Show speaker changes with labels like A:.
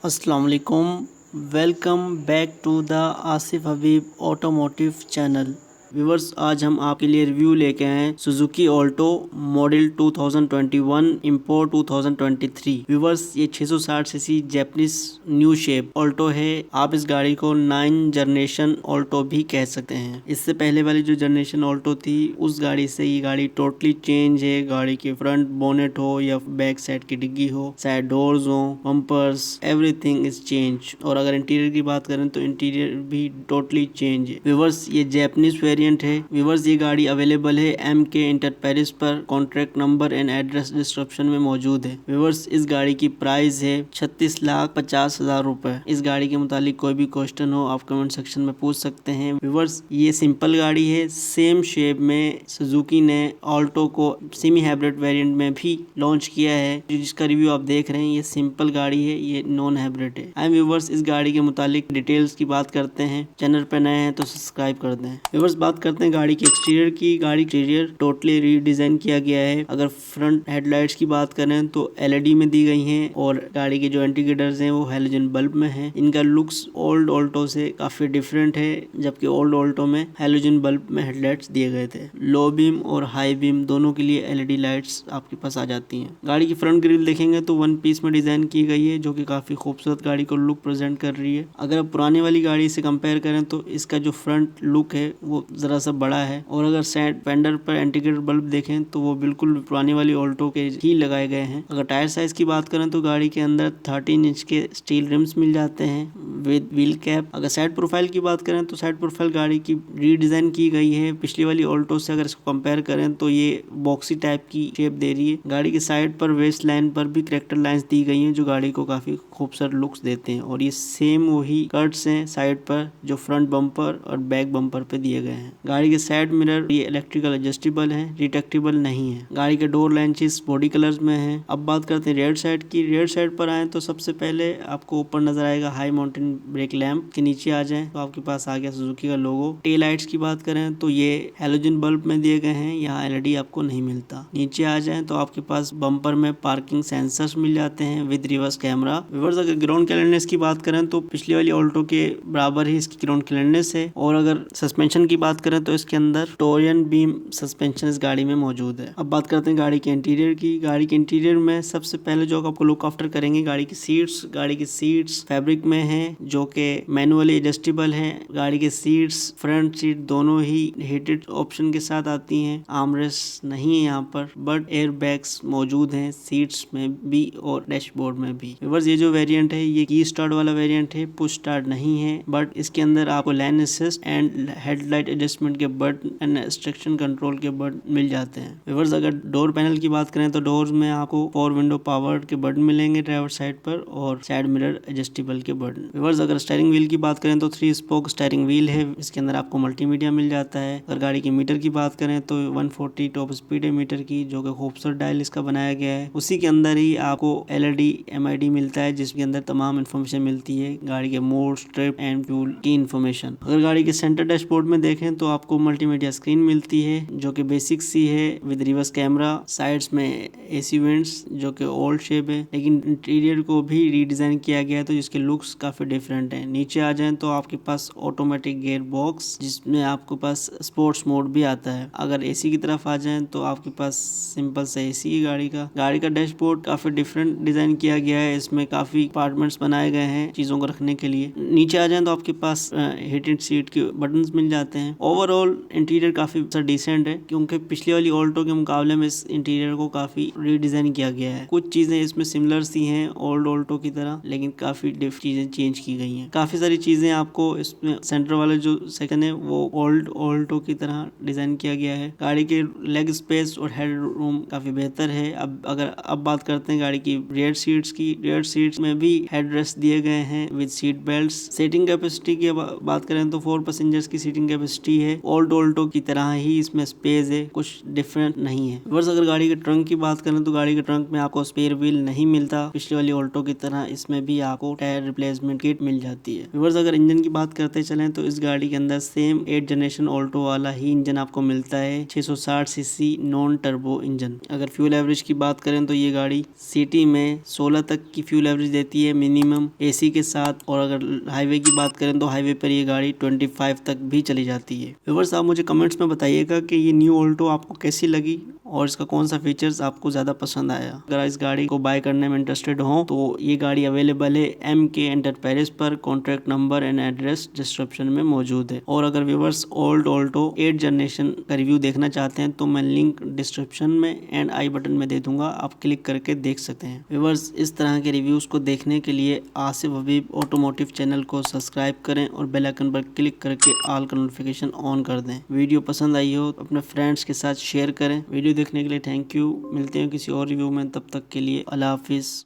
A: अस्सलाम वालेकुम। Welcome back to the Asif Habib automotive channel. Viewers, आज हम आपके लिए रिव्यू लेके आए हैं Suzuki Alto model 2021 import 2023। Viewers, ये 660 CC Japanese new shape Alto है। आप इस गाड़ी को 9 जनरेशन ऑल्टो भी कह सकते हैं। इससे पहले वाली जो जनरेशन ऑल्टो थी उस गाड़ी से ये गाड़ी टोटली चेंज है। गाड़ी के फ्रंट बोनेट हो या बैक साइड की डिग्गी हो, साइड डोर्स हो, बम्पर्स, एवरीथिंग इज चेंज। और अगर इंटीरियर की बात करें तो इंटीरियर भी टोटली चेंज है। व्यूवर्स, ये जैपनीज वेरिएंट है। व्यूवर्स, ये गाड़ी अवेलेबल है MK इंटर पेरिस पर। Contract number and address description में मौजूद है। व्यूवर्स, इस गाड़ी की प्राइस है 36,50,000 रुपए। इस गाड़ी के मुतालिक कोई भी क्वेश्चन हो आप कमेंट सेक्शन में पूछ सकते हैं। व्यूवर्स, ये सिंपल गाड़ी है। सेम शेप में सुजुकी ने ऑल्टो को सेमी हाइब्रिड वेरिएंट में भी लॉन्च किया है। जिसका रिव्यू आप देख रहे हैं, ये सिंपल गाड़ी है, ये नॉन हाइब्रिड है। व्यूवर्स, इस गाड़ी के मुतालिक डिटेल्स की बात करते हैं। चैनल पे नए हैं तो सब्सक्राइब कर दें। व्यूवर्स, बात करते हैं गाड़ी के एक्सटीरियर की। गाड़ी एक्सटीरियर टोटली रीडिजाइन किया गया है। अगर फ्रंट हेडलाइट्स की बात करें तो LED में दी गई हैं और गाड़ी के जो इंडिकेटर्स हैं वो हैलोजन बल्ब में हैं। इनका लुक्स ओल्ड ऑल्टो से काफी डिफरेंट है, जबकि ओल्ड ऑल्टो में हैलोजन बल्ब में हेडलाइट्स दिए गए थे। लो बीम और हाई बीम दोनों के लिए LED लाइट्स आपके पास आ जाती हैं। गाड़ी की फ्रंट ग्रिल देखेंगे तो 1 पीस में डिजाइन की गई है, जो कि काफी खूबसूरत गाड़ी को लुक प्रेजेंट कर रही है। अगर आप पुरानी वाली गाड़ी से कंपेयर करें तो इसका जो फ्रंट लुक है वो जरा सा बड़ा है। और अगर साइड फेंडर पर इंडिकेटर बल्ब देखें तो वो बिल्कुल पुरानी वाली ऑल्टो के ही लगाए गए हैं। अगर टायर साइज की बात करें तो गाड़ी के अंदर 13 इंच के स्टील रिम्स मिल जाते हैं विद व्हील कैप। अगर साइड प्रोफाइल की बात करें तो साइड प्रोफाइल गाड़ी की रीडिजाइन की गई है। पिछली वाली ऑल्टो से अगर इसको कंपेयर करें तो ये बॉक्सी टाइप की शेप दे रही है। गाड़ी की साइड पर वेस्ट लाइन पर भी करेक्टर लाइंस दी गई हैं, जो गाड़ी को काफी खूबसूरत लुक्स देते हैं। और ये सेम वही कट्स हैं साइड पर जो फ्रंट बम्पर और बैक बम्पर पे दिए गए हैं। गाड़ी के साइड मिरर ये इलेक्ट्रिकल एडजस्टेबल है, रिट्रैक्टेबल नहीं है। गाड़ी के डोर लैंचेस बॉडी कलर्स में है। अब बात करते हैं रेयर साइड की। रेयर साइड पर आए तो सबसे पहले आपको ऊपर नजर आएगा हाई माउंटेन ब्रेक लैंप। के नीचे आ जाए तो आपके पास आ गया सुजुकी का लोगो। टेल लाइट्स की बात करें तो ये हैलोजन बल्ब में दिए गए हैं, यहाँ LED आपको नहीं मिलता। नीचे आ जाए तो आपके पास बम्पर में पार्किंग सेंसर्स मिल जाते हैं विद रिवर्स कैमरा। रिवर्स अगर ग्राउंड क्लियरेंस की बात करें तो पिछली वाली ऑल्टो के बराबर ही इसकी ग्राउंड क्लियरेंस है। और अगर सस्पेंशन की बात करें तो इसके अंदर टोरियन बीम सस्पेंशन इस गाड़ी में मौजूद है। अब बात करते हैं गाड़ी के इंटीरियर की। गाड़ी के इंटीरियर में सबसे पहले जो आपको लुक आफ्टर करेंगे गाड़ी की सीट्स। गाड़ी की सीट्स फैब्रिक में है, जो कि मैनुअली एडजस्टेबल है। गाड़ी के सीट्स फ्रंट सीट दोनों ही हीटेड ऑप्शन के साथ आती हैं। आर्मरेस्ट नहीं है यहाँ पर, बट एयर बैग्स मौजूद हैं सीट्स में भी और डैशबोर्ड में भी। व्यूअर्स, ये जो वेरिएंट है ये की स्टार्ट वाला वेरिएंट है, पुश स्टार्ट नहीं है। बट इसके अंदर आपको लैन असिस्ट एंड हेडलाइट एडजस्टमेंट के बटन एंड एक्सट्रैक्शन कंट्रोल के बटन मिल जाते हैं। व्यूअर्स, अगर डोर पैनल की बात करें तो डोर्स में आपको 4 विंडो पावर के बटन मिलेंगे ड्राइवर साइड पर, और साइड मिरर एडजस्टेबल के बटन। व्यूअर्स, अगर स्टीयरिंग व्हील की बात करें तो 3 स्पोक स्टीयरिंग व्हील है। इसके अंदर आपको मल्टीमीडिया मिल जाता है। अगर गाड़ी की मीटर की बात करें तो 140 टॉप स्पीड है मीटर की, जो कि खूबसूरत डायल इसका बनाया गया है। उसी के अंदर ही आपको LED MID मिलता है, जिसके अंदर तमाम इन्फॉर्मेशन मिलती है, गाड़ी के मोड, ट्रिप एंड फ्यूल की इन्फॉर्मेशन। अगर गाड़ी के सेंटर डैशबोर्ड में देखें तो आपको मल्टीमीडिया स्क्रीन मिलती है, जो कि बेसिक सी है विद रिवर्स कैमरा। साइड्स में AC वेंट्स, जो कि ओल्ड शेप है, लेकिन इंटीरियर को भी रीडिजाइन किया गया है तो जिसके लुक्स काफी डिफरेंट है। नीचे आ जाएं तो आपके पास ऑटोमेटिक गियर बॉक्स, जिसमें आपके पास स्पोर्ट्स मोड भी आता है। अगर AC की तरफ आ जाएं तो आपके पास सिंपल सा AC है गाड़ी का डैशबोर्ड काफी डिफरेंट डिजाइन किया गया है। इसमें काफी अपार्टमेंट्स बनाए गए हैं चीजों को रखने के लिए। नीचे आ जाएं तो आपके पास हीटेड सीट के बटन्स मिल जाते हैं। ओवरऑल इंटीरियर काफी डिसेंट है, क्योंकि पिछली वाली ऑल्टो के मुकाबले में इस इंटीरियर को काफी रीडिजाइन किया गया है। कुछ चीजें इसमें सिमिलर सी हैं ओल्ड ऑल्टो की तरह, लेकिन काफी चीजें चेंज की गई हैं। काफी सारी चीजें आपको इसमें सेंटर वाला जो सेक्शन है वो ओल्ड ऑल्टो की तरह डिजाइन किया गया है। गाड़ी के लेग स्पेस और हेड रूम काफी बेहतर है। अब बात करते हैं गाड़ी की रियर सीट्स की। रियर सीट्स में भी हेड रेस्ट दिए गए हैं with seat belts. Seating capacity की बात करें तो 4 पैसेंजर्स की सीटिंग कैपेसिटी है। ओल्ड ऑल्टो की तरह ही इसमें स्पेस है, कुछ डिफरेंट नहीं है। बस अगर गाड़ी के ट्रंक की बात करें तो गाड़ी के ट्रंक में आपको स्पेयर व्हील नहीं मिलता। पिछली वाली ऑल्टो की तरह इसमें भी आपको टायर रिप्लेसमेंट किट मिल जाती है। व्यूअर्स अगर इंजन की बात करते चलें तो इस गाड़ी के अंदर सेम 8 जनरेशन ऑल्टो वाला ही इंजन आपको मिलता है, 660 सीसी नॉन टर्बो इंजन। अगर फ्यूल एवरेज की बात करें तो ये गाड़ी सिटी में 16 तक की फ्यूल एवरेज देती है मिनिमम एसी के साथ, और अगर हाईवे की बात करें तो हाईवे पर ये गाड़ी 25 तक भी चली जाती है। व्यूअर्स आप मुझे कमेंट्स में बताइएगा कि ये न्यू ऑल्टो आपको कैसी लगी और इसका कौन सा फीचर्स आपको ज़्यादा पसंद आया। अगर इस गाड़ी को बाय करने में इंटरेस्टेड हो तो ये गाड़ी अवेलेबल है MK एंटरप्राइजेस पर। Contact number and address description में मौजूद है। और अगर व्यूअर्स ओल्ड ऑल्टो 8 जनरेशन का रिव्यू देखना चाहते हैं तो मैं लिंक डिस्क्रिप्शन में एंड आई बटन में दे दूंगा, आप क्लिक करके देख सकते हैं। व्यूअर्स इस तरह के रिव्यूज को देखने के लिए आसिफ हबीब ऑटोमोटिव चैनल को सब्सक्राइब करें और बेल आइकन पर क्लिक करके ऑल का नोटिफिकेशन ऑन कर दें। वीडियो पसंद आई हो तो अपने फ्रेंड्स के साथ शेयर करें। वीडियो देखने के लिए थैंक यू। मिलते हैं किसी और रिव्यू में, तब तक के लिए अल्लाह हाफिज़।